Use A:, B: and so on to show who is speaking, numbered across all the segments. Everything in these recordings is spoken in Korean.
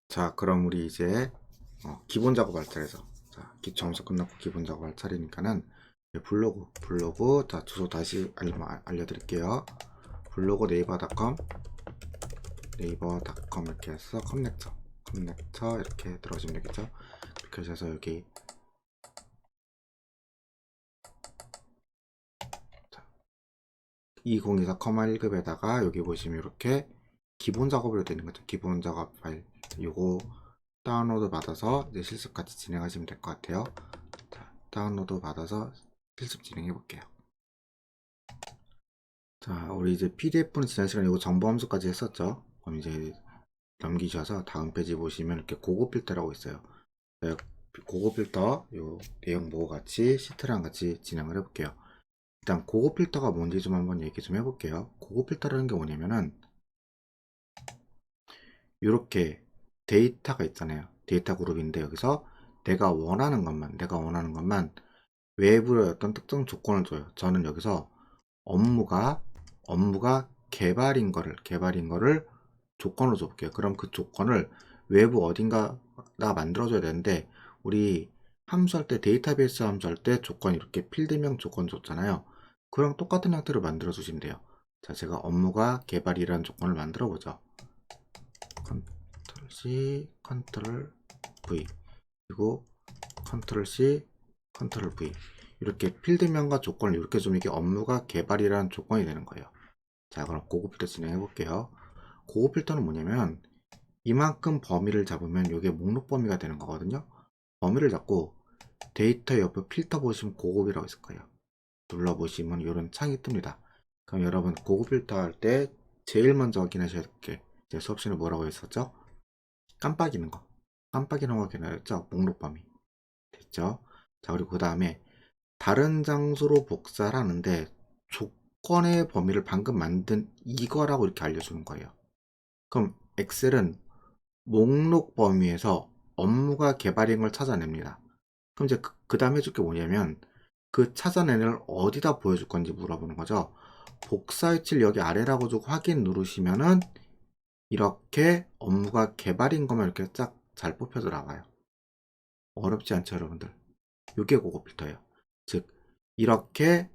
A: 자, 그럼 우리 이제 기본 작업 할 차례에서 점수 끝났고 기본 작업 할 차례니까는 블로그 자 주소 다시 알려드릴게요. 블로그 네이버닷컴 이렇게 해서 커넥터 이렇게 들어오시면 되겠죠. 이렇게 하셔서 여기 2024 1급에다가 여기 보시면 이렇게 기본 작업으로 되는 거죠. 기본 작업 파일 요거 다운로드 받아서 이제 실습 같이 진행하시면 될 것 같아요. 자, 다운로드 받아서 실습 진행해 볼게요. 자, 우리 이제 PDF는 지난 시간에 이거 정보 함수까지 했었죠. 그럼 이제 넘기셔서 다음 페이지 보시면 이렇게 고급 필터라고 있어요. 네, 고급 필터 요 내용 보고 같이 시트랑 같이 진행을 해볼게요. 일단 고급 필터가 뭔지 좀 한번 얘기 좀 해볼게요. 고급 필터라는 게 뭐냐면은 이렇게 데이터가 있잖아요. 데이터 그룹인데 여기서 내가 원하는 것만 외부의 어떤 특정 조건을 줘요. 저는 여기서 업무가 개발인 거를 조건으로 줘볼게요. 그럼 그 조건을 외부 어딘가다 만들어줘야 되는데 우리 함수할 때 데이터베이스 함수할 때 조건 이렇게 필드명 조건 줬잖아요. 그랑 똑같은 형태로 만들어 주시면 돼요. 자, 제가 업무가 개발이라는 조건을 만들어 보죠. 컨트롤 C, 컨트롤 V 그리고 컨트롤 C, 컨트롤 V 이렇게 필드명과 조건을 이렇게 주면 이게 업무가 개발이라는 조건이 되는 거예요. 자, 그럼 고급 필터 진행해 볼게요. 고급 필터는 뭐냐면 이만큼 범위를 잡으면 이게 목록 범위가 되는 거거든요. 범위를 잡고 데이터 옆에 필터 보시면 고급이라고 있을 거예요. 눌러보시면 이런 창이 뜹니다. 그럼 여러분 고급 필터 할 때 제일 먼저 확인하셔야 될 게 이제 수업 시간에 뭐라고 했었죠? 깜빡이는 거. 깜빡이는 거 확인하였죠? 목록 범위. 됐죠? 자, 그리고 그 다음에 다른 장소로 복사를 하는데 조건의 범위를 방금 만든 이거라고 이렇게 알려주는 거예요. 그럼 엑셀은 목록 범위에서 업무가 개발인 걸 찾아냅니다. 그럼 이제 그 다음 해줄 게 뭐냐면 그 찾아내는 걸 어디다 보여줄 건지 물어보는 거죠. 복사 위치를 여기 아래라고 주고 확인 누르시면은 이렇게 업무가 개발인 것만 이렇게 쫙 잘 뽑혀서 나와요. 어렵지 않죠, 여러분들? 이게 고급 필터예요. 즉 이렇게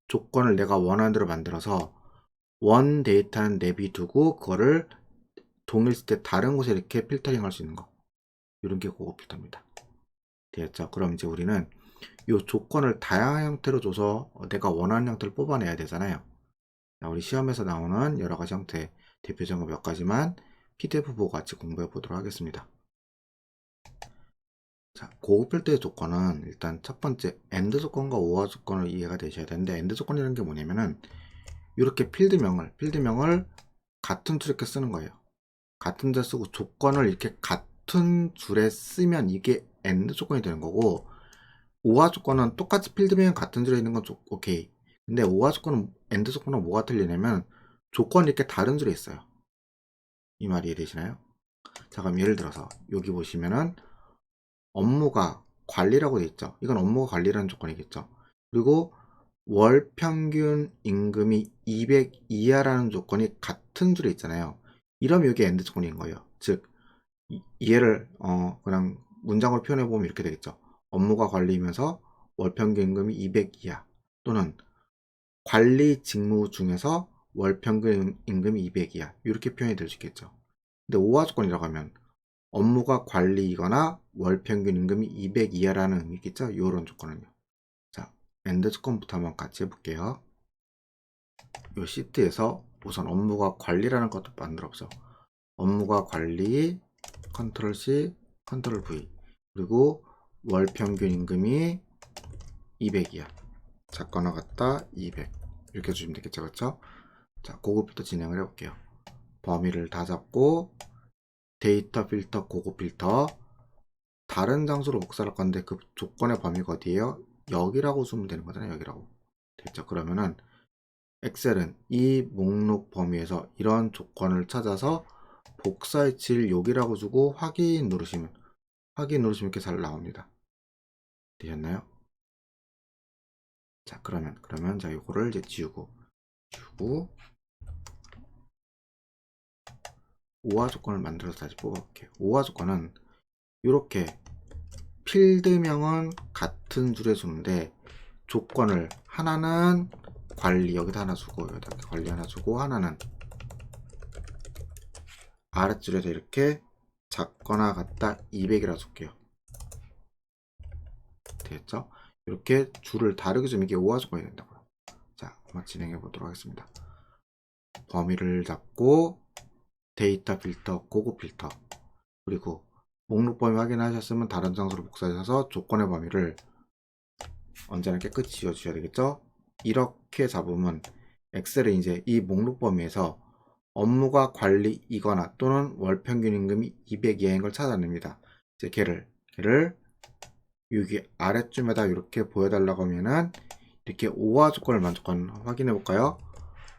A: 조건을 내가 원하는 대로 만들어서 원 데이터는 내비두고 그거를 동일시 때 다른 곳에 이렇게 필터링 할 수 있는 거, 이런 게 고급 필터입니다. 되었죠? 그럼 이제 우리는 이 조건을 다양한 형태로 줘서 내가 원하는 형태를 뽑아내야 되잖아요. 우리 시험에서 나오는 여러 가지 형태 대표적인 몇 가지만 PDF 보고 같이 공부해 보도록 하겠습니다. 자, 고급 필터의 조건은 일단 첫 번째 AND 조건과 OR 조건을 이해가 되셔야 되는데, AND 조건이라는 게 뭐냐면은 이렇게 필드명을 같은 줄에 이렇게 쓰는 거예요. 같은 줄 쓰고 조건을 이렇게 같은 줄에 쓰면 이게 AND 조건이 되는 거고, OR 조건은 똑같이 필드명 같은 줄에 있는 건 오케이. 근데 OR 조건은 AND 조건은 뭐가 틀리냐면 조건이 이렇게 다른 줄에 있어요. 이 말이 이해되시나요? 자, 그럼 예를 들어서 여기 보시면은 업무가 관리라고 돼 있죠. 이건 업무가 관리라는 조건이겠죠. 그리고 월 평균 임금이 200 이하라는 조건이 같은 줄에 있잖아요. 이러면 이게 엔드 조건인 거예요. 즉 이해를 그냥 문장으로 표현해 보면 이렇게 되겠죠. 업무가 관리면서 월 평균 임금이 200 이하, 또는 관리 직무 중에서 월 평균 임금이 200 이하, 이렇게 표현이 될 수 있겠죠. 근데 오화 조건이라고 하면 업무가 관리이거나 월 평균 임금이 200 이하라는 의미겠죠. 이런 조건은요. 자, 엔드 조건부터 한번 같이 해볼게요. 이 시트에서 우선 업무가 관리라는 것도 만들어 보죠. 업무가 관리, 컨트롤 C, 컨트롤 V, 그리고 월 평균 임금이 200이야. 작거나 같다 200 이렇게 주시면 되겠죠, 그렇죠? 자, 그거부터 진행을 해볼게요. 범위를 다 잡고 데이터 필터, 고급 필터, 다른 장소로 복사할 건데 그 조건의 범위가 어디예요? 여기라고 주면 되는 거잖아요. 여기라고. 됐죠? 그러면은 엑셀은 이 목록 범위에서 이런 조건을 찾아서 복사 위치를 여기라고 주고 확인 누르시면 이렇게 잘 나옵니다. 되셨나요? 자, 그러면 자, 이거를 이제 지우고 오화 조건을 만들어서 다시 뽑아볼게요. 오화 조건은 이렇게 필드명은 같은 줄에 주는데 조건을 하나는 관리 여기다 하나 주고 여기다 관리 하나 주고 하나는 아랫줄에서 이렇게 작거나 같다 200이라 줄게요. 되겠죠? 이렇게 줄을 다르게 주면 이게 오화 조건이 된다고요. 자, 한번 진행해 보도록 하겠습니다. 범위를 잡고 데이터 필터, 고급 필터, 그리고 목록 범위 확인하셨으면 다른 장소로 복사하셔서 조건의 범위를 언제나 깨끗이 지워주셔야 되겠죠? 이렇게 잡으면 엑셀에 이제 이 목록 범위에서 업무가 관리이거나 또는 월평균 임금이 200 이하인 걸 찾아냅니다. 이제 걔를 여기 아래쯤에다 이렇게 보여달라고 하면은 이렇게 오화 조건을 만족한 확인해 볼까요?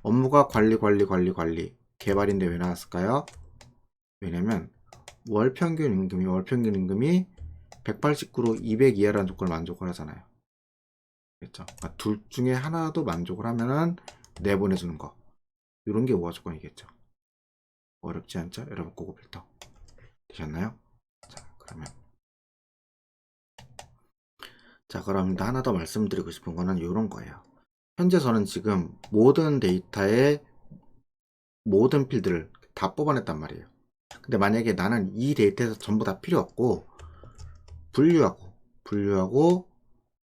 A: 업무가 관리 개발인데 왜 나왔을까요? 왜냐면 월평균 임금이 189로 200 이하라는 조건을 만족을 하잖아요. 그렇죠? 그러니까 둘 중에 하나도 만족을 하면은 내보내주는 거. 이런 게 오화 조건이겠죠. 어렵지 않죠? 여러분 고급 필터 되셨나요? 자, 그럼 하나 더 말씀드리고 싶은 거는 이런 거예요. 현재 저는 지금 모든 데이터의 모든 필드를 다 뽑아냈단 말이에요. 근데 만약에 나는 이 데이터에서 전부 다 필요 없고 분류하고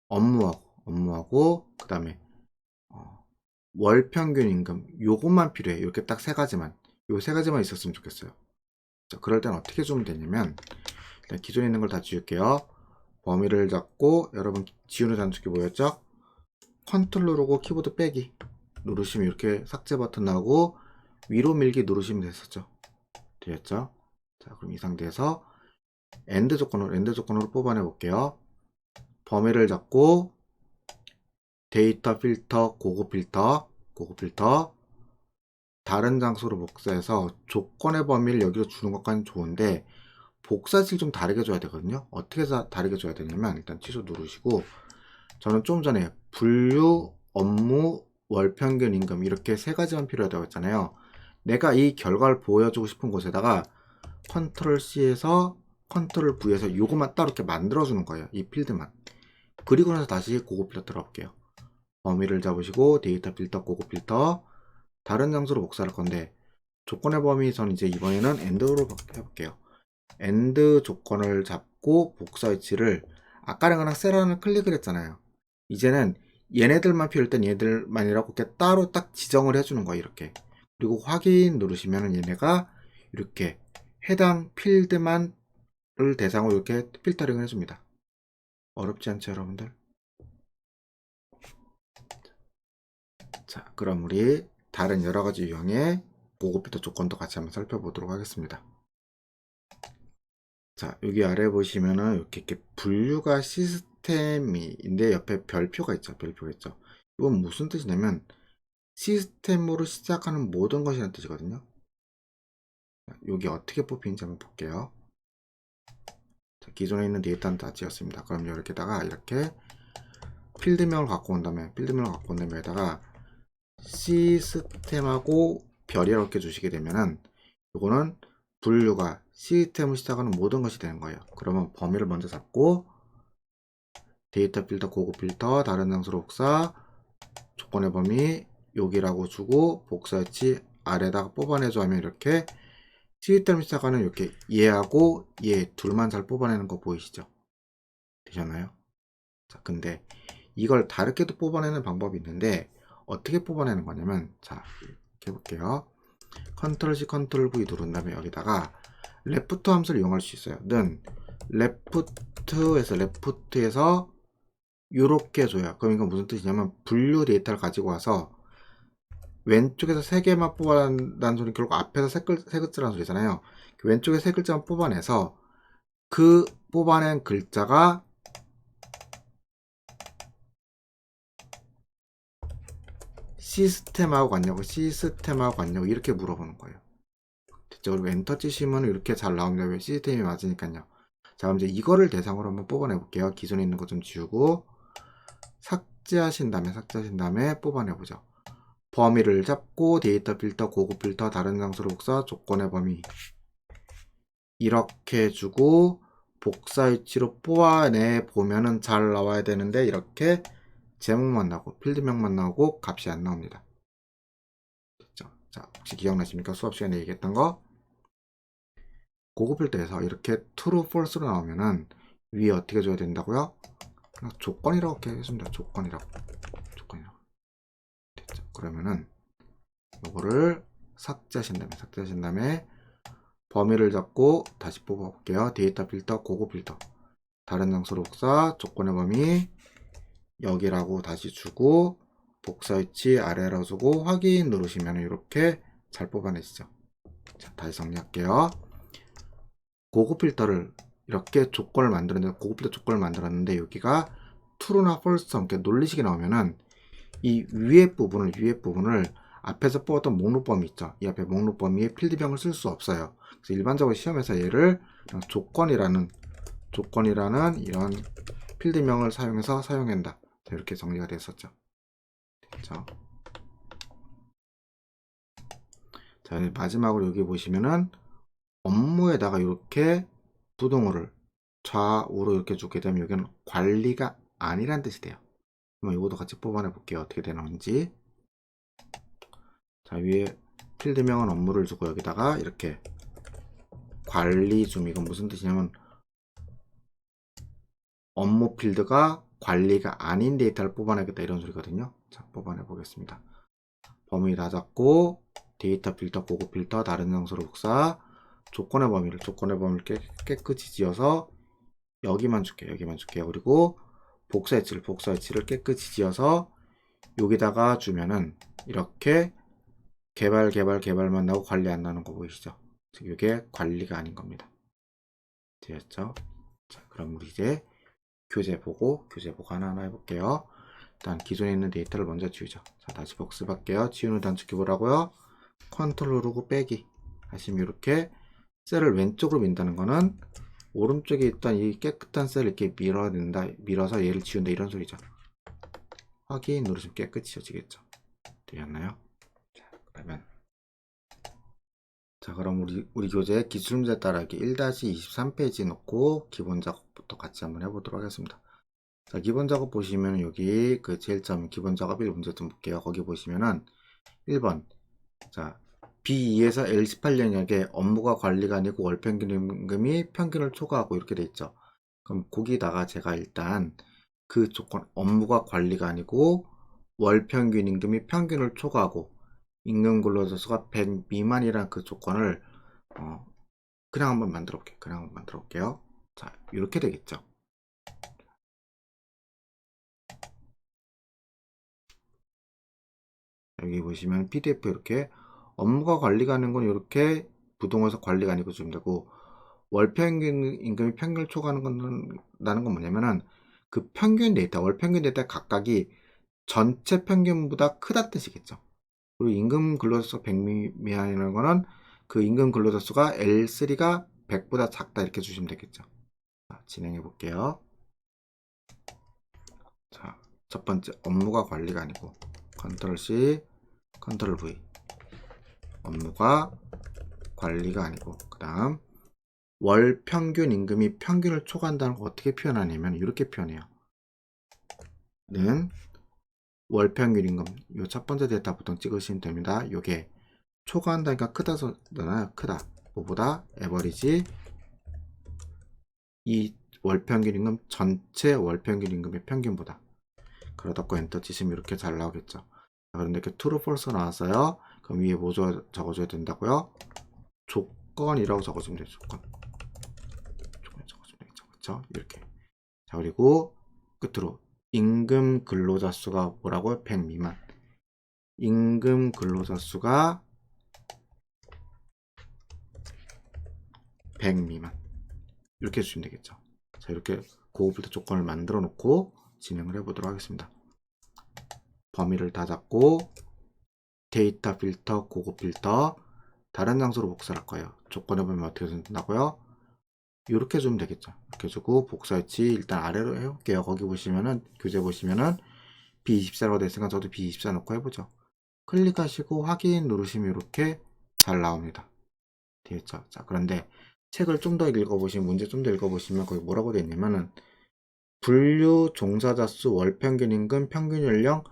A: 업무하고 그 다음에 월평균 임금 요것만 필요해. 이렇게 딱 세 가지만 요 세 가지만 있었으면 좋겠어요. 자, 그럴 땐 어떻게 주면 되냐면 일단 기존에 있는 걸 다 지울게요. 범위를 잡고 여러분 지우는 단축키 뭐였죠? 컨트롤 누르고 키보드 빼기 누르시면 이렇게 삭제 버튼 나오고 위로 밀기 누르시면 됐었죠. 되었죠? 자, 그럼 이 상태에서 엔드 조건으로 뽑아내 볼게요. 범위를 잡고 데이터 필터, 고급 필터 다른 장소로 복사해서 조건의 범위를 여기로 주는 것까지는 좋은데 복사질 좀 다르게 줘야 되거든요. 어떻게 다르게 줘야 되냐면 일단 취소 누르시고 저는 좀 전에 분류, 업무, 월평균 임금 이렇게 세 가지만 필요하다고 했잖아요. 내가 이 결과를 보여주고 싶은 곳에다가 컨트롤 C에서 컨트롤 V에서 이것만 따로 이렇게 만들어주는 거예요. 이 필드만. 그리고 나서 다시 고급 필터 들어갈게요. 범위를 잡으시고 데이터 필터, 고급 필터 다른 장소로 복사할 건데 조건의 범위 저는 이제 이번에는 엔드로 해볼게요. 엔드 조건을 잡고 복사 위치를 아까랑 그냥 셀 하나를 클릭을 했잖아요. 이제는 얘네들만 필요할 땐 얘들만이라고 이렇게 따로 딱 지정을 해주는 거예요. 이렇게. 그리고 확인 누르시면 얘네가 이렇게 해당 필드만을 대상으로 이렇게 필터링을 해줍니다. 어렵지 않죠, 여러분들? 자, 그럼 우리 다른 여러 가지 유형의 고급 필터 조건도 같이 한번 살펴보도록 하겠습니다. 자, 여기 아래 보시면은 이렇게 분류가 시스템인데 옆에 별표가 있죠. 이건 무슨 뜻이냐면 시스템으로 시작하는 모든 것이라는 뜻이거든요. 여기 어떻게 뽑히는지 한번 볼게요. 자, 기존에 있는 데이터는 다 지웠습니다. 그럼 여기다가 이렇게 필드명을 갖고 온 다음에 여기다가 시스템하고 별이라고 이렇게 주시게 되면은 이거는 분류가 시스템을 시작하는 모든 것이 되는 거예요. 그러면 범위를 먼저 잡고 데이터 필터, 고급 필터, 다른 장소로 복사, 조건의 범위 여기라고 주고 복사 위치 아래다가 뽑아내줘 하면 이렇게 시스템을 시작하는 이렇게 얘하고 얘 둘만 잘 뽑아내는 거 보이시죠? 되셨나요? 자, 근데 이걸 다르게도 뽑아내는 방법이 있는데 어떻게 뽑아내는 거냐면 자, 이렇게 해볼게요. 컨트롤 C, 컨트롤 V 누른 다음에 여기다가 레프트 함수를 이용할 수 있어요. 는 레프트에서 이렇게 줘요. 그럼 이건 무슨 뜻이냐면 분류 데이터를 가지고 와서 왼쪽에서 3개만 뽑아낸다는 소리 결국 앞에서 세 글자라는 소리잖아요. 왼쪽에 3글자만 뽑아내서 그 뽑아낸 글자가 시스템하고 같냐고 이렇게 물어보는 거예요. 됐죠? 그리고 엔터 치시면 이렇게 잘 나옵니다. 왜 시스템이 맞으니까요. 자, 그럼 이제 이거를 대상으로 한번 뽑아내 볼게요. 기존에 있는 거 좀 지우고 삭제하신 다음에 뽑아내 보죠. 범위를 잡고 데이터 필터, 고급 필터, 다른 장소로 복사, 조건의 범위 이렇게 해주고 복사 위치로 뽑아내 보면은 잘 나와야 되는데 이렇게 제목만 나오고 필드명만 나오고 값이 안 나옵니다. 됐죠? 자, 혹시 기억나십니까? 수업 시간에 얘기했던 거? 고급 필터에서 이렇게 true, false로 나오면은 위에 어떻게 줘야 된다고요? 그냥 조건이라고 이렇게 했습니다. 조건이라고. 됐죠? 그러면은 요거를 삭제하신 다음에 범위를 잡고 다시 뽑아볼게요. 데이터 필터, 고급 필터. 다른 장소로 복사, 조건의 범위 여기라고 다시 주고 복사 위치 아래라고 주고 확인 누르시면 이렇게 잘 뽑아내시죠. 자, 다시 정리할게요. 고급 필터를 이렇게 조건을 만들었는데 고급 필터 조건을 만들었는데 여기가 true나 false처럼 이렇게 논리식이 나오면은 이 위에 부분을 앞에서 뽑았던 목록 범위 있죠. 이 앞에 목록 범위에 필드명을 쓸 수 없어요. 그래서 일반적으로 시험에서 얘를 그냥 조건이라는 이런 필드명을 사용해서 사용한다. 이렇게 정리가 됐었죠. 됐죠? 자, 마지막으로 여기 보시면은 업무에다가 이렇게 부동호를 좌우로 이렇게 주게 되면 여기는 관리가 아니란 뜻이 돼요. 그럼 이것도 같이 뽑아내 볼게요. 어떻게 되는지. 자, 위에 필드명은 업무를 주고 여기다가 이렇게 관리 줌, 이건 무슨 뜻이냐면 업무 필드가 관리가 아닌 데이터를 뽑아내겠다 이런 소리거든요. 자, 뽑아내 보겠습니다. 범위 다 잡고 데이터 필터, 고급 필터, 다른 장소로 복사, 조건의 범위를 깨끗이 지어서 여기만 줄게요. 그리고 복사 위치를 깨끗이 지어서 여기다가 주면은 이렇게 개발만 나고 관리 안 나는 거 보이시죠? 즉 이게 관리가 아닌 겁니다. 되었죠? 자, 그럼 우리 이제 교재 보고 하나하나 해볼게요. 일단 기존에 있는 데이터를 먼저 지우죠. 자, 다시 복습할게요. 지우는 단축키 뭐라고요? 컨트롤 누르고 빼기 하시면 이렇게 셀을 왼쪽으로 민다는 거는 오른쪽에 있던 이 깨끗한 셀을 이렇게 밀어서 얘를 지운다 이런 소리죠. 확인 누르시면 깨끗이 지워지겠죠. 되셨나요? 자, 그럼 우리 교재 기출문제 따라하기 1-23페이지 놓고 기본 작업부터 같이 한번 해보도록 하겠습니다. 자, 기본 작업 보시면 여기 그 제일 처음 기본 작업 1문제 좀 볼게요. 거기 보시면은 1번 자, B2에서 L18년역에 업무가 관리가 아니고 월평균 임금이 평균을 초과하고 이렇게 돼 있죠. 그럼 거기다가 제가 일단 그 조건 업무가 관리가 아니고 월평균 임금이 평균을 초과하고 임금 근로자수가 100 미만이란 그 조건을 그냥 한번 만들어 볼게요. 자, 이렇게 되겠죠. 여기 보시면 PDF 이렇게 업무가 관리가 하는 건 이렇게 부동에서 관리가 아니고 좀 되고 월평균 임금이 평균을 초과하는 건 뭐냐면은 그 평균 데이터, 월평균 데이터 각각이 전체 평균보다 크다 뜻이겠죠. 그리고 임금 근로자 수 100 미만이라는 거는 그 임금 근로자 수가 L3가 100보다 작다 이렇게 주시면 되겠죠. 자, 진행해 볼게요. 자, 첫 번째 업무가 관리가 아니고 컨트롤 C, 컨트롤 V. 업무가 관리가 아니고 그 다음 월 평균 임금이 평균을 초과한다는 거 어떻게 표현하냐면 이렇게 표현해요. 는 월 평균 임금 요 첫 번째 데이터 보통 찍으시면 됩니다. 요게 초과한다니까 크다잖아요. 크다. 뭐보다 에버리지 이 월평균 임금 전체 월평균 임금의 평균보다. 그러다고 엔터 치시면 이렇게 잘 나오겠죠. 그런데 이렇게 true, false 나왔어요. 그럼 위에 뭐 적어줘야 된다고요? 조건이라고 적어주면 돼요. 조건 적어주면 되겠죠. 그렇죠? 이렇게. 자, 그리고 끝으로 임금 근로자 수가 뭐라고요? 100 미만. 임금 근로자 수가 100 미만. 이렇게 해주시면 되겠죠. 자, 이렇게 고급 필터 조건을 만들어 놓고 진행을 해보도록 하겠습니다. 범위를 다 잡고 데이터 필터, 고급 필터 다른 장소로 복사를 할 거예요. 조건을 보면 어떻게 된다고요? 이렇게 해주면 되겠죠. 이렇게 해주고 복사 위치 일단 아래로 해볼게요. 거기 보시면은 교재 보시면은 B24라고 되어 있으니까 저도 B24 넣고 해보죠. 클릭하시고 확인 누르시면 이렇게 잘 나옵니다. 되겠죠. 자, 그런데 책을 좀 더 읽어보시면, 문제 좀 더 읽어보시면 거기 뭐라고 되어 있냐면은 분류 종사자 수, 월 평균 임금, 평균 연령,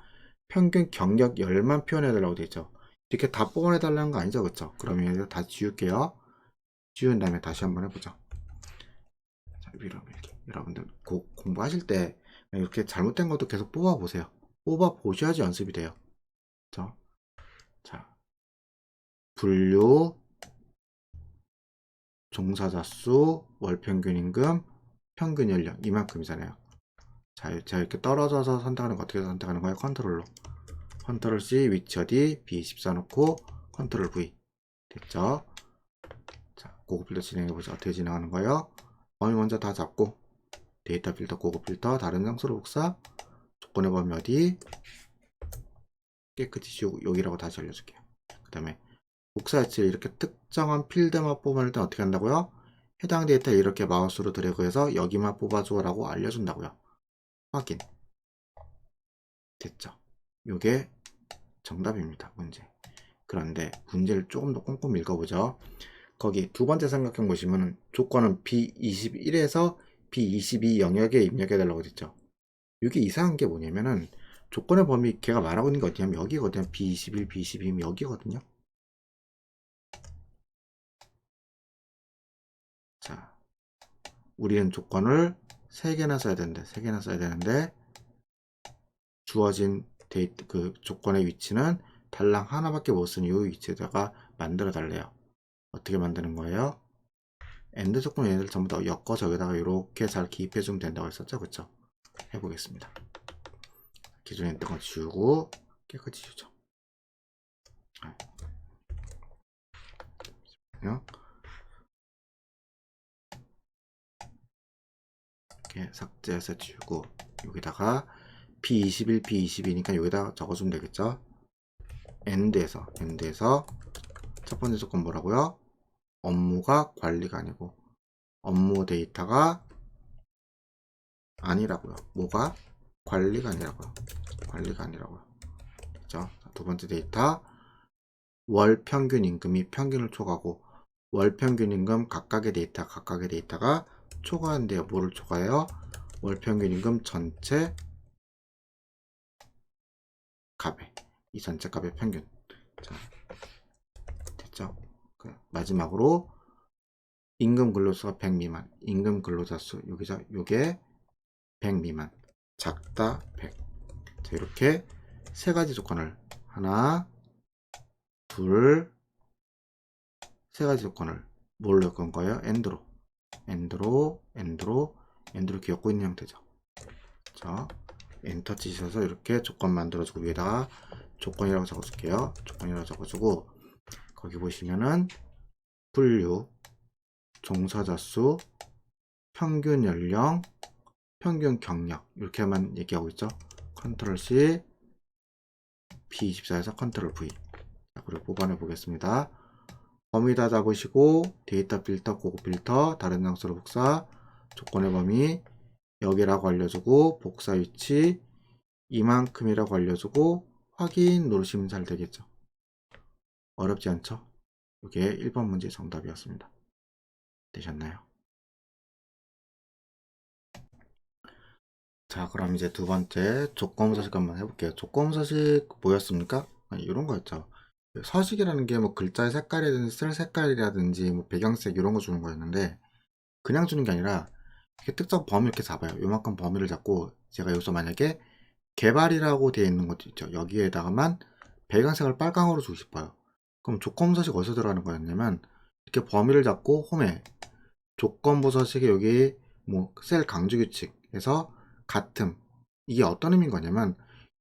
A: 평균 경력 열만 표현해달라고 되어 있죠. 이렇게 다 뽑아내달라는 거 아니죠, 그쵸? 그러면 이거 다 지울게요. 지운 다음에 다시 한번 해보죠. 자, 위로 밀기. 여러분들 공부하실 때 이렇게 잘못된 것도 계속 뽑아보세요. 뽑아보셔야지 연습이 돼요. 그쵸? 자, 분류 종사자 수, 월 평균 임금, 평균 연령 이만큼이잖아요. 자, 제가 이렇게 떨어져서 선택하는 거 어떻게 선택하는 거예요? 컨트롤로. 컨트롤 C 위치 어디? B14 놓고 컨트롤 V. 됐죠? 자, 고급 필터 진행해 보자. 어떻게 진행하는 거예요? 범위 먼저 다 잡고 데이터 필터, 고급 필터, 다른 장소로 복사. 조건의 범위 어디? 깨끗이 지우고 여기라고 다시 알려줄게요. 그 다음에 복사 위치를 이렇게 특정한 필드만 뽑아낼 때 어떻게 한다고요? 해당 데이터 이렇게 마우스로 드래그해서 여기만 뽑아줘 라고 알려준다고요. 확인. 됐죠? 요게 정답입니다. 문제. 그런데 문제를 조금 더 꼼꼼히 읽어보죠. 거기 두 번째 삼각형 보시면 조건은 B21에서 B22 영역에 입력해달라고 됐죠. 이게 이상한 게 뭐냐면은 조건의 범위 걔가 말하고 있는 게 어디냐면 여기거든요. B21, B22면 여기거든요. 자, 우리는 조건을 3개나 써야 되는데 3개나 써야 되는데 주어진 데이터 그 조건의 위치는 달랑 하나밖에 못 쓰니 이 위치에다가 만들어 달래요. 어떻게 만드는 거예요? 엔드 조건 얘네들 전부 다 엮어서 여기다가 이렇게 잘 기입해 주면 된다고 했었죠. 그쵸? 해보겠습니다. 기존에 있던 거 지우고 깨끗이 지우죠. 이렇게 삭제해서 지우고 여기다가 B21, B22니까 여기다 적어주면 되겠죠. 엔드에서 첫 번째 조건 뭐라고요? 업무가 관리가 아니고 업무 데이터가 아니라고요. 뭐가? 관리가 아니라고요. 관리가 아니라고요. 됐죠? 두 번째 데이터 월 평균 임금이 평균을 초과하고 월 평균 임금 각각의 데이터가 초과한대요. 뭐를 초과해요? 월 평균 임금 전체 값에 이 전체 값의 평균. 자, 됐죠? 마지막으로 임금 근로수가 100 미만, 임금 근로자 수 여기서 요게 100 미만, 작다 100. 자, 이렇게 세 가지 조건을 하나, 둘, 세 가지 조건을 뭘로 엮은 거예요? 엔드로 이렇게 엮고 있는 형태죠. 자, 엔터 치셔서 이렇게 조건 만들어주고 위에다가 조건이라고 적어줄게요. 조건이라고 적어주고 거기 보시면은 분류, 종사자 수, 평균 연령, 평균 경력 이렇게만 얘기하고 있죠. 컨트롤 C, B24에서 컨트롤 V. 자, 그리고 뽑아내 보겠습니다. 범위 다 잡으시고 데이터 필터, 고급 필터, 다른 장소로 복사, 조건의 범위 여기라고 알려주고 복사 위치 이만큼이라고 알려주고 확인 누르시면 잘 되겠죠. 어렵지 않죠? 이게 1번 문제 정답이었습니다. 되셨나요? 자, 그럼 이제 두 번째 조건부서식 한번 해볼게요. 조건부서식 뭐였습니까? 이런 거였죠. 서식이라는 게 뭐 글자의 색깔이라든지 쓸 색깔이라든지 뭐 배경색 이런 거 주는 거였는데 그냥 주는 게 아니라 이렇게 특정 범위 이렇게 잡아요. 요만큼 범위를 잡고 제가 여기서 만약에 개발이라고 되어 있는 것도 있죠. 여기에다가만 배경색을 빨강으로 주고 싶어요. 그럼 조건부서식 어디서 들어가는 거였냐면 이렇게 범위를 잡고 홈에 조건부서식에 여기 뭐 셀 강조 규칙에서 같음 이게 어떤 의미인 거냐면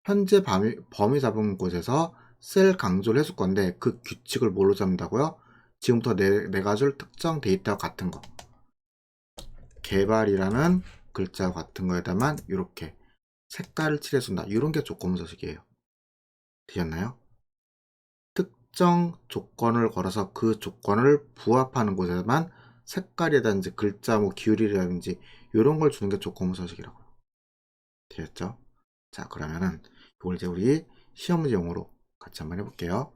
A: 현재 범위 잡은 곳에서 셀 강조를 해줄 건데 그 규칙을 뭘로 잡는다고요? 지금부터 내가 줄 특정 데이터와 같은 거 개발이라는 글자와 같은 거에다만 이렇게 색깔을 칠해준다. 이런 게 조건부서식이에요. 되셨나요? 특정 조건을 걸어서 그 조건을 부합하는 곳에만 색깔이라든지 글자 뭐 기울이라든지 이런 걸 주는 게 조건부서식이라고요. 되셨죠? 자, 그러면은 이걸 이제 우리 시험 문제용으로 같이 한번 해볼게요.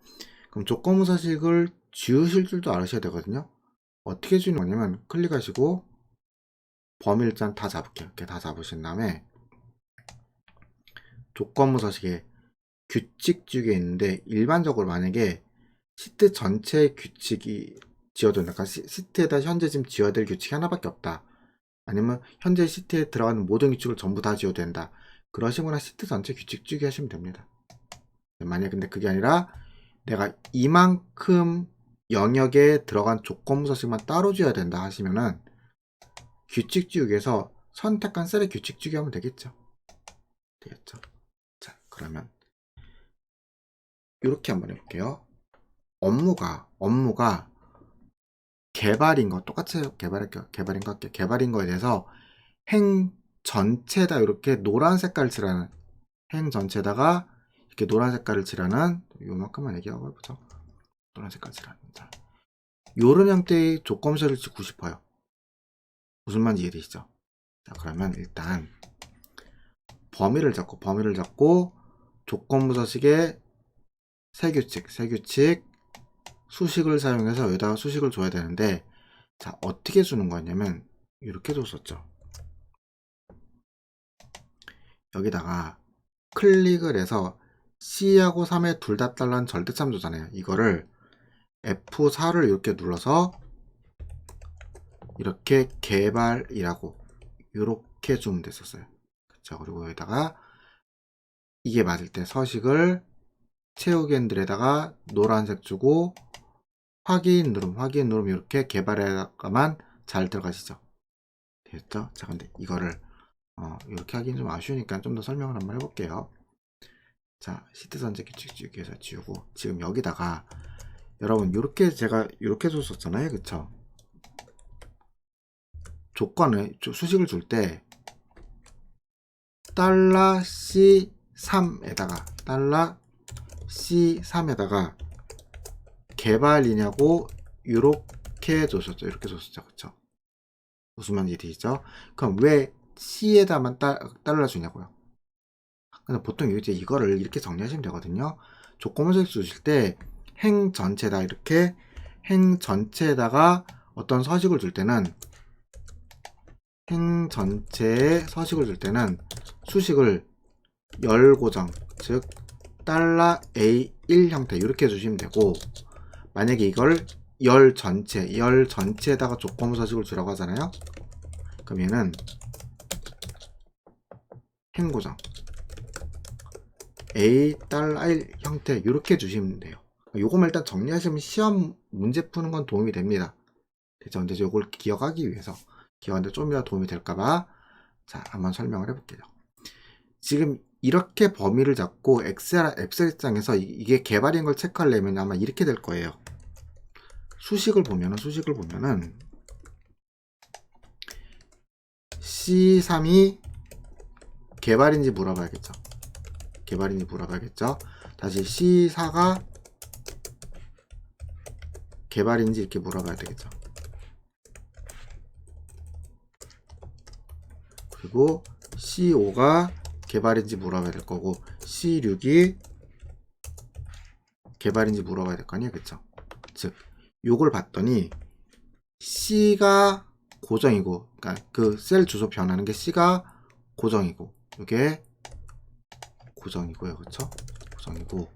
A: 그럼 조건부서식을 지우실 줄도 알으셔야 되거든요. 어떻게 주는 거냐면 클릭하시고 범위를 일단 다 잡을게요. 이렇게 다 잡으신 다음에 조건부 서식에 규칙 주기에 있는데 일반적으로 만약에 시트 전체 규칙이 지어둔다. 그러니까 시트에다 현재 지금 지어야 될 규칙이 하나밖에 없다. 아니면 현재 시트에 들어가는 모든 규칙을 전부 다 지어도 된다. 그러시거나 시트 전체 규칙 주기 하시면 됩니다. 만약에 근데 그게 아니라 내가 이만큼 영역에 들어간 조건부 서식만 따로 지어야 된다 하시면은 규칙 지우기에서 선택한 셀에 규칙 지우기 하면 되겠죠. 자, 그러면 이렇게 한번 해볼게요. 업무가 개발인 거 똑같이 개발인 거 할게요. 개발인 거에 대해서 행 전체다 이렇게 노란 색깔을 칠하는 행 전체다가 이렇게 노란 색깔을 칠하는 요만큼만 얘기하고 해보죠. 노란 색깔 칠하는 자, 요런 형태의 조건부서를 짓고 싶어요. 무슨 말인지 이해되시죠? 자, 그러면 일단 범위를 잡고 조건부 서식에 새 규칙 수식을 사용해서 여기다가 수식을 줘야 되는데, 자, 어떻게 주는 거냐면 이렇게 줬었죠. 여기다가 클릭을 해서 C하고 3에 둘 다 달라는 절대참조잖아요. 이거를 F4를 이렇게 눌러서 이렇게 개발이라고 이렇게 주면 됐었어요. 그쵸? 그리고 여기다가 이게 맞을 때 서식을 채우기 핸들에다가 노란색 주고 확인 누름 이렇게 개발에다가만 잘 들어가시죠. 됐죠? 자, 근데 이거를 이렇게 하기는 좀 아쉬우니까 좀 더 설명을 한번 해볼게요. 자, 시트 선제 규칙 지우기에서 지우고, 지금 여기다가 여러분 이렇게 제가 이렇게 줬었잖아요. 그쵸? 조건을 수식을 줄 때 $C3에다가 개발이냐고 이렇게 줬었죠. 그쵸? 무슨 말인지 되시죠? 그럼 왜 C에다만 달러 주냐고요? 근데 보통 이제 이거를 이렇게 정리하시면 되거든요. 조건부 주실 때 행 전체다 이렇게 행 전체에다가 어떤 서식을 줄 때는 행 전체에 서식을 줄 때는 수식을 열 고정 즉 $A1 형태 이렇게 주시면 되고, 만약에 이걸 열 전체에다가 조건부 서식을 주라고 하잖아요. 그럼 얘는 행 고정 $A1 형태 이렇게 주시면 돼요. 요거만 일단 정리하시면 시험 문제 푸는 건 도움이 됩니다. 그래서 근데 요걸 기억하기 위해서 기억하는데 좀이라도 도움이 될까봐 자 한번 설명을 해볼게요. 지금 이렇게 범위를 잡고 엑셀장에서 이게 개발인 걸 체크하려면 아마 이렇게 될 거예요. 수식을 보면은 C3이 개발인지 물어봐야겠죠. 다시 C4가 개발인지 이렇게 물어봐야 되겠죠. 그리고 C5가 개발인지 물어봐야 될 거고, C6이 개발인지 물어봐야 될 거 아니에요. 그쵸? 즉 요걸 봤더니 C가 고정이고, 그러니까 그 셀 주소 변하는 게 C가 고정이고, 이게 고정이고요. 그쵸? 고정이고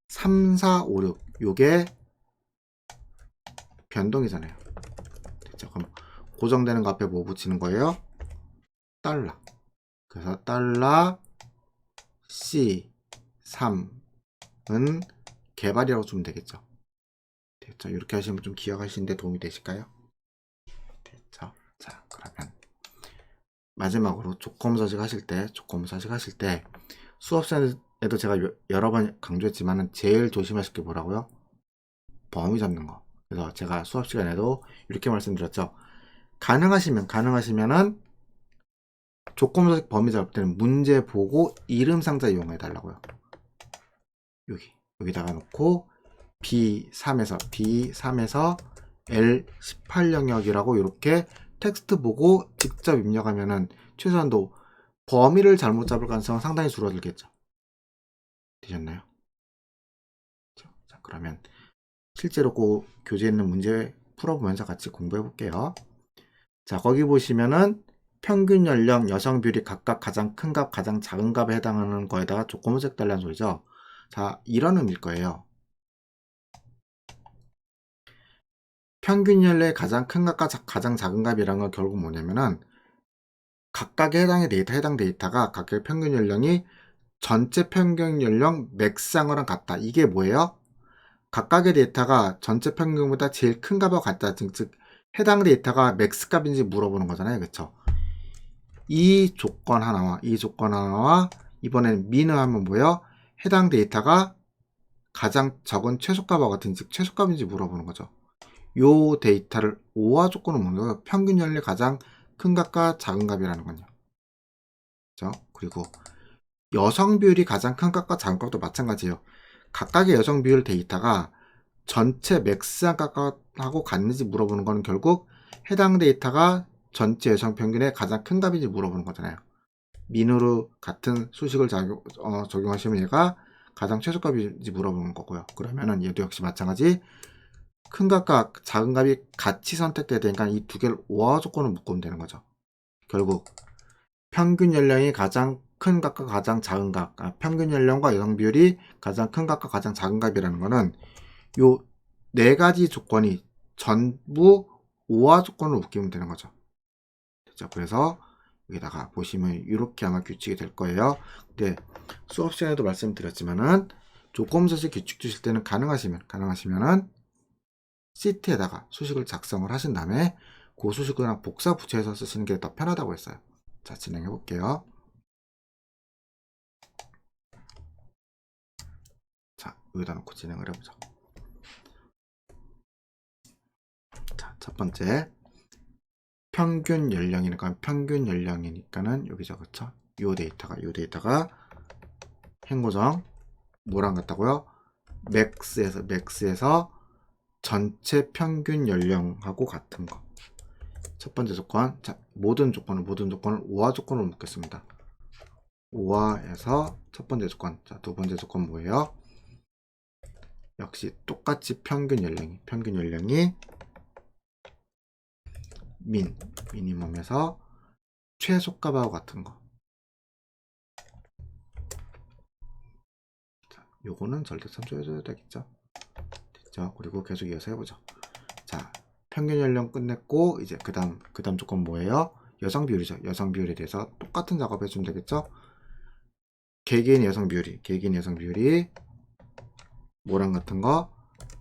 A: 3, 4, 5, 6 요게 변동이잖아요. 됐죠? 그럼 고정되는 거 앞에 뭐 붙이는 거예요? 달러. 그래서 달러 C3은 개발이라고 주면 되겠죠. 됐죠? 이렇게 하시면 좀 기억하시는데 도움이 되실까요? 됐죠? 자, 그러면 마지막으로 조건부 서식 하실 때 수업 시간에도 제가 여러 번 강조했지만은 제일 조심하실 게 뭐라고요? 범위 잡는 거. 그래서 제가 수업 시간에도 이렇게 말씀드렸죠. 가능하시면은 조건부 서식 범위 잡을 때는 문제 보고 이름 상자 이용해 달라고요. 여기다가 놓고 B3에서 L18 영역이라고 이렇게 텍스트 보고 직접 입력하면은 최소한도 범위를 잘못 잡을 가능성은 상당히 줄어들겠죠. 되셨나요? 자, 그러면 실제로 그 교재에 있는 문제 풀어보면서 같이 공부해 볼게요. 자, 거기 보시면은 평균 연령, 여성 비율이 각각 가장 큰 값, 가장 작은 값에 해당하는 거에다가 조건부 색달라는 소리죠. 자, 이런 의미일 거예요. 평균 연령의 가장 큰 값과 가장 작은 값이라는 건 결국 뭐냐면은 각각의 해당 데이터가 각각의 평균 연령이 전체 평균 연령 맥상어랑 같다. 이게 뭐예요? 각각의 데이터가 전체 평균보다 제일 큰 값과 같다. 즉 해당 데이터가 맥스 값인지 물어보는 거잖아요. 그쵸? 이 조건 하나와 이번엔 민을 하면 뭐예요? 해당 데이터가 가장 적은 최소값과 같은 즉 최소값인지 물어보는 거죠. 요 데이터를 오화 조건을 묻는 거예요. 평균 연령이 가장 큰 값과 작은 값이라는 건요. 그죠? 그리고 여성 비율이 가장 큰 값과 작은 값도 마찬가지예요. 각각의 여성 비율 데이터가 전체 맥스한 값하고 같는지 물어보는 거는 결국 해당 데이터가 전체 여성 평균의 가장 큰 값인지 물어보는 거잖아요. 민으로 같은 수식을 적용하시면 얘가 가장 최소값인지 물어보는 거고요. 그러면은 얘도 역시 마찬가지 큰 값과 작은 값이 같이 선택돼야 되니까 이 두 개를 오화 조건을 묶으면 되는 거죠. 결국 평균 연령이 가장 큰 값과 가장 작은 값, 평균 연령과 여성 비율이 가장 큰 값과 가장 작은 값이라는 거는 요 네 가지 조건이 전부 오화 조건을 묶이면 되는 거죠. 그렇죠? 그래서 여기다가 보시면 이렇게 아마 규칙이 될 거예요. 근데 수업 시간에도 말씀드렸지만은 조건부서식 규칙 주실 때는 가능하시면은 시트에다가 수식을 작성을 하신 다음에 그 수식을 그냥 복사 붙여서 쓰시는 게 더 편하다고 했어요. 자, 진행해 볼게요. 자, 여기다 놓고 진행을 해보죠. 자, 첫 번째 평균 연령이니까는 여기죠. 그쵸? 요 데이터가 행고정 뭐랑 같다고요? 맥스에서 전체 평균 연령하고 같은 거. 첫 번째 조건. 자, 모든 조건을 오화 조건으로 묶겠습니다. 오화에서 첫 번째 조건. 자, 두 번째 조건 뭐예요? 역시 똑같이 평균 연령이 미니멈에서 최소값하고 같은 거. 자, 요거는 절대参照해줘야 되겠죠. 됐죠? 그리고 계속 이어서 해보죠. 자, 평균 연령 끝냈고 이제 그다음 조건 뭐예요? 여성 비율이죠. 여성 비율에 대해서 똑같은 작업 해주면 되겠죠? 개개인 여성 비율이 뭐랑 같은 거?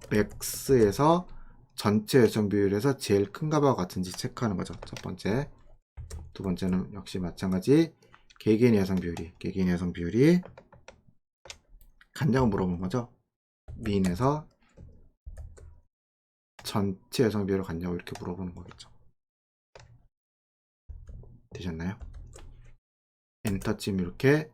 A: 맥스에서 전체 여성 비율에서 제일 큰 값과 같은지 체크하는 거죠. 첫 번째. 두 번째는 역시 마찬가지 개개인 여성 비율이 간장을 물어보는 거죠. 미인에서 전체 여성 비율을 같냐고 이렇게 물어보는 거겠죠. 되셨나요? 엔터 치면 이렇게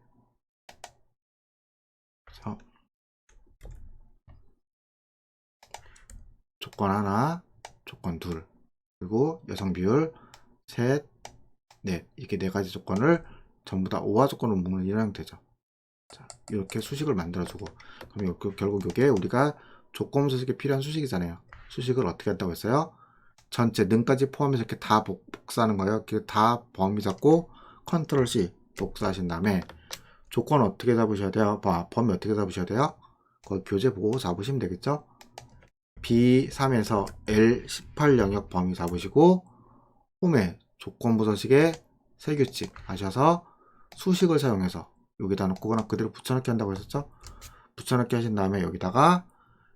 A: 조건 하나, 조건 둘, 그리고 여성 비율 셋, 넷 이렇게 네 가지 조건을 전부 다 오화 조건으로 묶는 이런 형태죠. 자, 이렇게 수식을 만들어주고 그럼 결국 이게 우리가 조건 수식에 필요한 수식이잖아요. 수식을 어떻게 한다고 했어요? 전체 능까지 포함해서 이렇게 다 복사하는 거예요. 다 범위 잡고 컨트롤 C 복사하신 다음에 조건 어떻게 잡으셔야 돼요? 범위 어떻게 잡으셔야 돼요? 거기 교재 보고 잡으시면 되겠죠? B3에서 L18 영역 범위 잡으시고 홈에 조건부 서식에 세규칙 하셔서 수식을 사용해서 여기다 놓고 그냥 그대로 붙여넣기 한다고 했었죠? 붙여넣기 하신 다음에 여기다가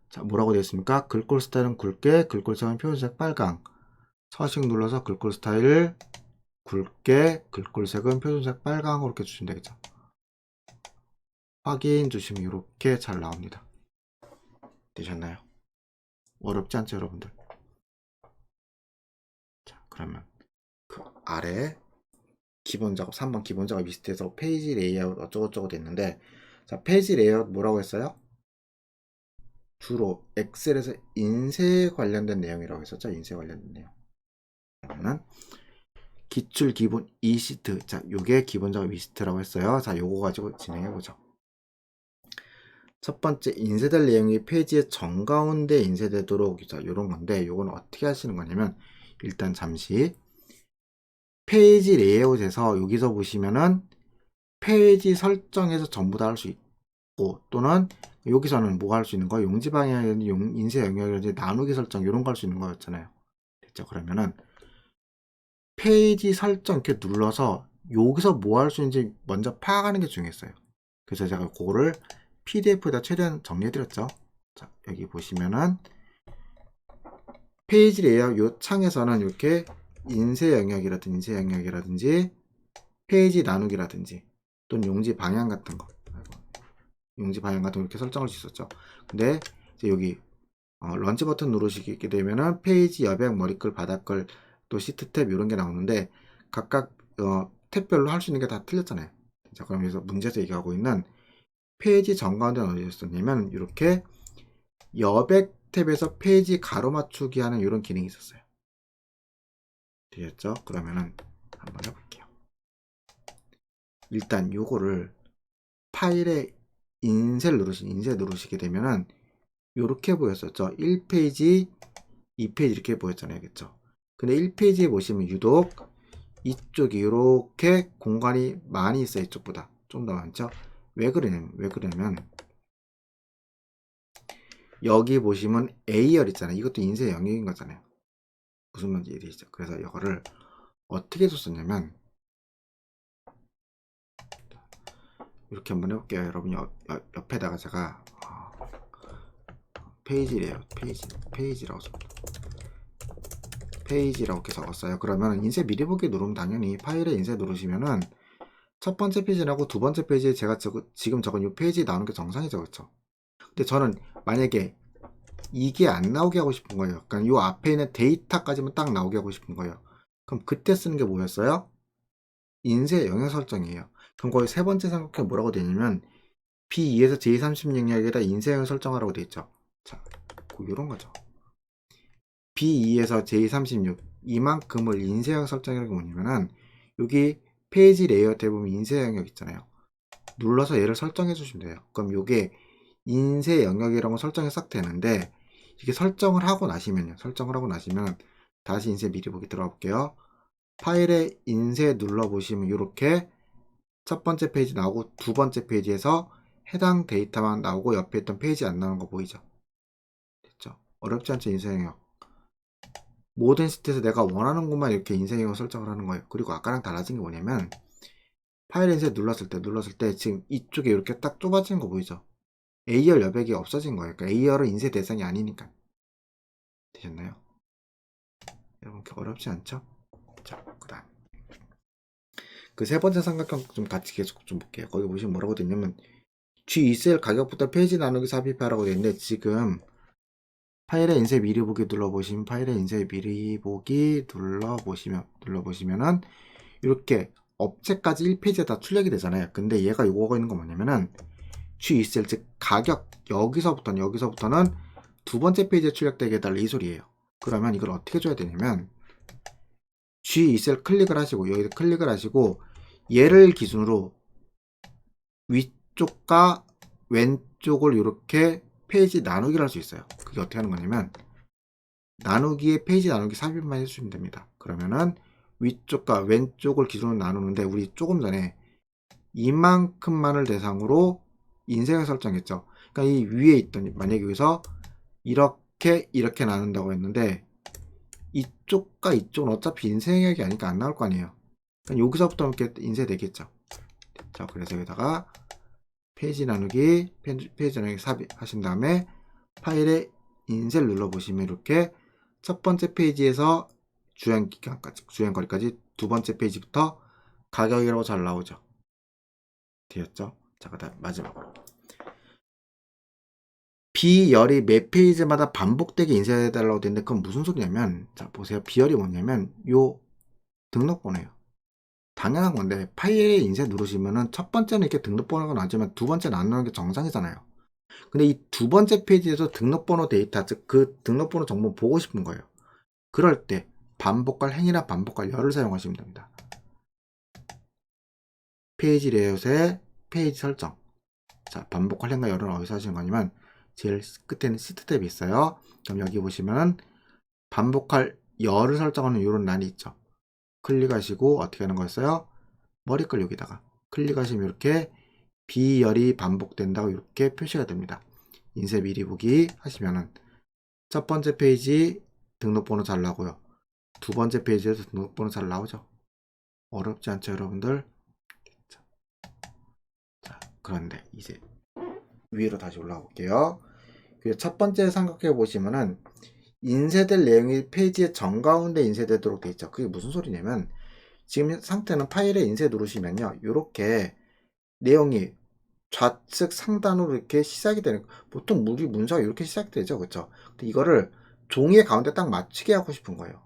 A: 자 뭐라고 되어 있습니까? 글꼴 스타일은 굵게, 글꼴 색은 표준색 빨강. 서식 눌러서 글꼴 스타일을 굵게, 글꼴 색은 표준색 빨강으로 이렇게 주시면 되겠죠. 확인 주시면 이렇게 잘 나옵니다. 되셨나요? 어렵지 않죠, 여러분들? 자, 그러면 그 아래 기본 작업 3번 기본 작업 리스트에서 페이지 레이아웃 어쩌고저쩌고 됐는데 자 페이지 레이아웃 뭐라고 했어요? 주로 엑셀에서 인쇄 관련된 내용이라고 했었죠. 인쇄 관련된 내용. 그러면은 기출 기본 이시트 자 요게 기본 작업 이시트라고 했어요. 자 요거 가지고 진행해 보죠. 첫 번째 인쇄될 내용이 페이지의 정가운데 인쇄되도록 이런 건데, 이건 어떻게 하시는 거냐면, 일단 잠시 페이지 레이아웃에서 여기서 보시면은 페이지 설정에서 전부 다 할 수 있고, 또는 여기서는 뭐 할 수 있는 거예요? 용지 방향이라든지 인쇄 영역이라든지 나누기 설정 이런 거 할 수 있는 거였잖아요. 됐죠? 그러면은 페이지 설정 이렇게 눌러서 여기서 뭐 할 수 있는지 먼저 파악하는 게 중요했어요. 그래서 제가 그거를 PDF에다 최대한 정리해드렸죠. 자, 여기 보시면은 페이지 레이아웃 요 창에서는 이렇게 인쇄 영역이라든지 페이지 나누기라든지 또는 용지 방향 같은 거, 용지 방향 같은 거 이렇게 설정할 수 있었죠. 근데 이제 여기 런치 버튼 누르시게 되면은 페이지 여백, 머리글, 바닥글, 또 시트 탭 이런 게 나오는데 각각 탭별로 할 수 있는 게 다 틀렸잖아요. 자, 그럼 여기서 문제에서 얘기하고 있는 페이지 정가운데는 어디에 있었냐면 이렇게 여백 탭에서 페이지 가로 맞추기 하는 이런 기능이 있었어요. 되겠죠? 그러면은 한번 해볼게요. 일단 요거를 파일에 인쇄 누르시게 되면은 이렇게 보였었죠. 1페이지, 2페이지 이렇게 보였잖아요. 그쵸? 근데 1페이지에 보시면 유독 이쪽이 이렇게 공간이 많이 있어요. 이쪽보다 좀 더 많죠? 왜 그러냐면 여기 보시면 A열 있잖아요. 이것도 인쇄 영역인 거잖아요. 무슨 말인지 이해되시죠? 그래서 이거를 어떻게 썼냐면 이렇게 한번 해볼게요. 여러분 옆에다가 제가 페이지래요. 페이지라고 이렇게 적었어요. 그러면 인쇄 미리 보기 누르면 당연히 파일에 인쇄 누르시면은 첫 번째 페이지라고 두 번째 페이지에 제가 지금 적은 이 페이지 나오는 게 정상이죠. 그렇죠? 근데 저는 만약에 이게 안 나오게 하고 싶은 거예요. 그러니까 이 앞에 있는 데이터까지만 딱 나오게 하고 싶은 거예요. 그럼 그때 쓰는 게 뭐였어요? 인쇄 영역 설정이에요. 그럼 거기 세 번째 삼각형 뭐라고 되냐면 B2에서 J30 영역에다 인쇄 영역 설정하라고 돼 있죠. 자, 이런 거죠. B2에서 J36 이만큼을 인쇄 영역 설정이라는 게 뭐냐면은 여기 페이지 레이아웃 에 보면 인쇄 영역 있잖아요. 눌러서 얘를 설정해 주시면 돼요. 그럼 이게 인쇄 영역이라는 거 설정이 싹 되는데 이게 설정을 하고 나시면 다시 인쇄 미리 보기 들어가 볼게요. 파일에 인쇄 눌러 보시면 이렇게 첫 번째 페이지 나오고 두 번째 페이지에서 해당 데이터만 나오고 옆에 있던 페이지 안 나오는 거 보이죠? 됐죠? 어렵지 않죠? 인쇄 영역. 모든 시트에서 내가 원하는 곳만 이렇게 인쇄 영역 설정을 하는 거예요. 그리고 아까랑 달라진 게 뭐냐면 파일 인쇄 눌렀을 때 지금 이쪽에 이렇게 딱 좁아진 거 보이죠? A열 여백이 없어진 거예요. 그러니까 A열은 인쇄 대상이 아니니까. 되셨나요? 여러분 어렵지 않죠? 자, 그 다음 그 세 번째 삼각형 좀 같이 계속 좀 볼게요. 거기 보시면 뭐라고 되어 있냐면 G2셀 가격부터 페이지 나누기 삽입하라고 되어 있는데 지금 파일의 인쇄 미리 보기 눌러보시면 눌러보시면은 이렇게 업체까지 1페이지에 다 출력이 되잖아요. 근데 얘가 요거가 있는 거 뭐냐면은 G2셀 즉 가격 여기서부터는 두 번째 페이지에 출력되게 해달라 이 소리예요. 그러면 이걸 어떻게 줘야 되냐면 G2셀 클릭을 하시고 여기 클릭을 하시고 얘를 기준으로 위쪽과 왼쪽을 이렇게 페이지 나누기를 할 수 있어요. 그게 어떻게 하는 거냐면 나누기에 페이지 나누기 삽입만 해주시면 됩니다. 그러면은 위쪽과 왼쪽을 기준으로 나누는데 우리 조금 전에 이만큼만을 대상으로 인쇄를 설정했죠. 그러니까 이 위에 있던 만약에 여기서 이렇게 나눈다고 했는데 이쪽과 이쪽은 어차피 인쇄역이 아니니까 안 나올 거 아니에요. 그러니까 여기서부터 이렇게 인쇄되겠죠. 자, 그래서 여기다가 페이지 나누기 삽입하신 다음에 파일에 인쇄를 눌러보시면 이렇게 첫 번째 페이지에서 주행거리까지 두 번째 페이지부터 가격이라고 잘 나오죠. 되었죠? 자, 그 다음 마지막으로 B열이 매 페이지마다 반복되게 인쇄해달라고 되는데 그건 무슨 소리냐면 자 보세요. B열이 뭐냐면 요 등록번호예요. 당연한 건데 파일에 인쇄 누르시면은 첫 번째는 이렇게 등록번호가 나오지만 두 번째는 안 나오는 게 정상이잖아요. 근데 이 두 번째 페이지에서 등록번호 데이터 즉 그 등록번호 정보 보고 싶은 거예요. 그럴 때 반복할 행이나 반복할 열을 사용하시면 됩니다. 페이지 레이아웃의 페이지 설정 자, 반복 할인과 열은 어디서 하시는 거냐면 제일 끝에는 시트 탭이 있어요. 그럼 여기 보시면은 반복할 열을 설정하는 이런 란이 있죠. 클릭하시고 어떻게 하는 거였어요? 머리끌 여기다가 클릭하시면 이렇게 비열이 반복된다고 이렇게 표시가 됩니다. 인쇄 미리 보기 하시면은 첫 번째 페이지 등록번호 잘 나오고요. 두 번째 페이지에도 등록번호 잘 나오죠. 어렵지 않죠, 여러분들? 자, 그런데 이제 위로 다시 올라가 볼게요. 첫 번째 삼각형에 보시면은 인쇄될 내용이 페이지의 정가운데 인쇄되도록 되어 있죠. 그게 무슨 소리냐면 지금 상태는 파일에 인쇄 누르시면요. 이렇게 내용이 좌측 상단으로 이렇게 시작이 되는, 보통 우리 문서가 이렇게 시작되죠. 그렇죠? 근데 이거를 종이의 가운데 딱 맞추게 하고 싶은 거예요.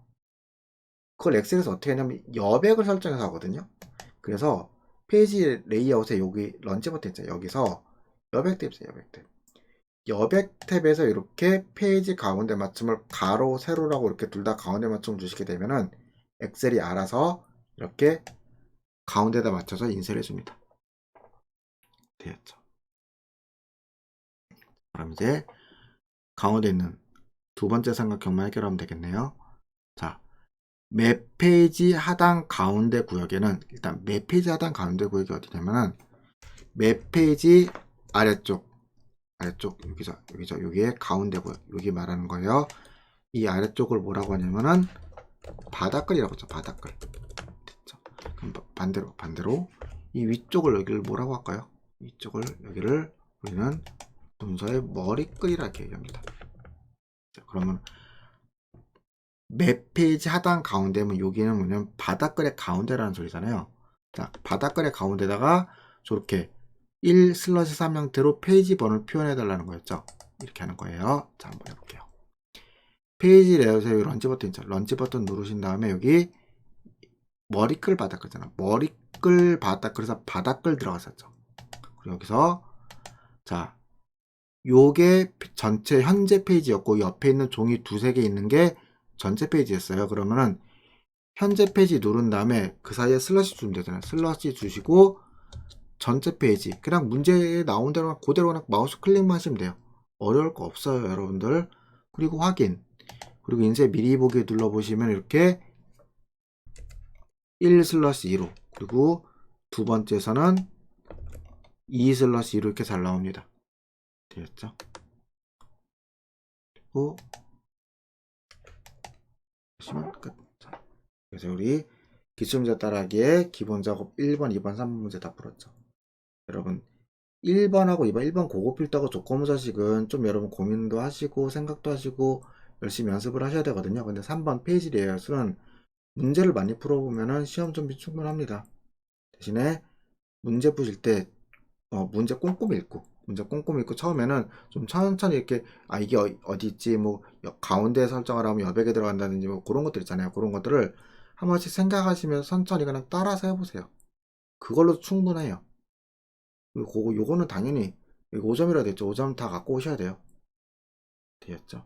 A: 그걸 엑셀에서 어떻게 하냐면 여백을 설정해서 하거든요. 그래서 페이지 레이아웃에 여기 런치 버튼 있잖아요. 여기서 여백 탭 있어요. 여백 탭. 여백 탭에서 이렇게 페이지 가운데 맞춤을 가로, 세로라고 이렇게 둘 다 가운데 맞춤을 주시게 되면은 엑셀이 알아서 이렇게 가운데다 맞춰서 인쇄를 해줍니다. 되었죠. 그럼 이제 가운데 있는 두 번째 삼각형만 해결하면 되겠네요. 자, 매 페이지 하단 가운데 구역에는 일단 매 페이지 하단 가운데 구역이 어디냐면은 매 페이지 아래쪽 여기죠. 여기에 가운데 구역, 여기 말하는 거예요. 이 아래쪽을 뭐라고 하냐면은 바닥글이라고 하죠. 바닥글. 됐죠. 그럼 반대로 이 위쪽을 여기를 뭐라고 할까요? 위쪽을 여기를 우리는 문서의 머리글이라고 얘기합니다. 자, 그러면 매 페이지 하단 가운데면 여기는 뭐냐면 바닥글의 가운데라는 소리잖아요. 자, 바닥글의 가운데다가 저렇게 1/3 형태로 페이지 번호를 표현해 달라는 거였죠. 이렇게 하는 거예요. 자, 한번 해볼게요. 페이지 레이아웃에 런치 버튼 있죠. 런치 버튼 누르신 다음에 여기 머리글 바닥글잖아. 머리글 바닥글에서 바닥글 들어갔었죠. 그리고 여기서 자, 요게 전체 현재 페이지였고 옆에 있는 종이 두세 개 있는 게 전체 페이지였어요. 그러면은 현재 페이지 누른 다음에 그 사이에 슬러시 주면 되잖아요. 슬러시 주시고 전체 페이지 그냥 문제에 나온 대로 그대로 그냥 마우스 클릭만 하시면 돼요. 어려울 거 없어요, 여러분들. 그리고 확인, 그리고 인쇄 미리 보기 눌러보시면 이렇게 1/2로, 그리고 두 번째에서는 2/2로 이렇게 잘 나옵니다. 되었죠? 그리고 보시면 끝. 자, 그래서 우리 기출문제 따라하기에 기본 작업 1번, 2번, 3번 문제 다 풀었죠. 여러분 1번하고 2번, 1번 고급필드하고 조건부사식은 좀 여러분 고민도 하시고 생각도 하시고 열심히 연습을 하셔야 되거든요. 근데 3번 페이지 레이아웃은 문제를 많이 풀어보면 시험 준비 충분합니다. 대신에 문제 푸실 때 문제 꼼꼼히 읽고 처음에는 좀 천천히 이렇게 이게 어디 있지, 뭐 가운데 설정을 하면 여백에 들어간다든지 뭐 그런 것들 있잖아요. 그런 것들을 한 번씩 생각하시면서 천천히 그냥 따라서 해보세요. 그걸로 충분해요. 그리고 요거는 당연히 5점이라 됐죠. 5점 다 갖고 오셔야 돼요. 되었죠.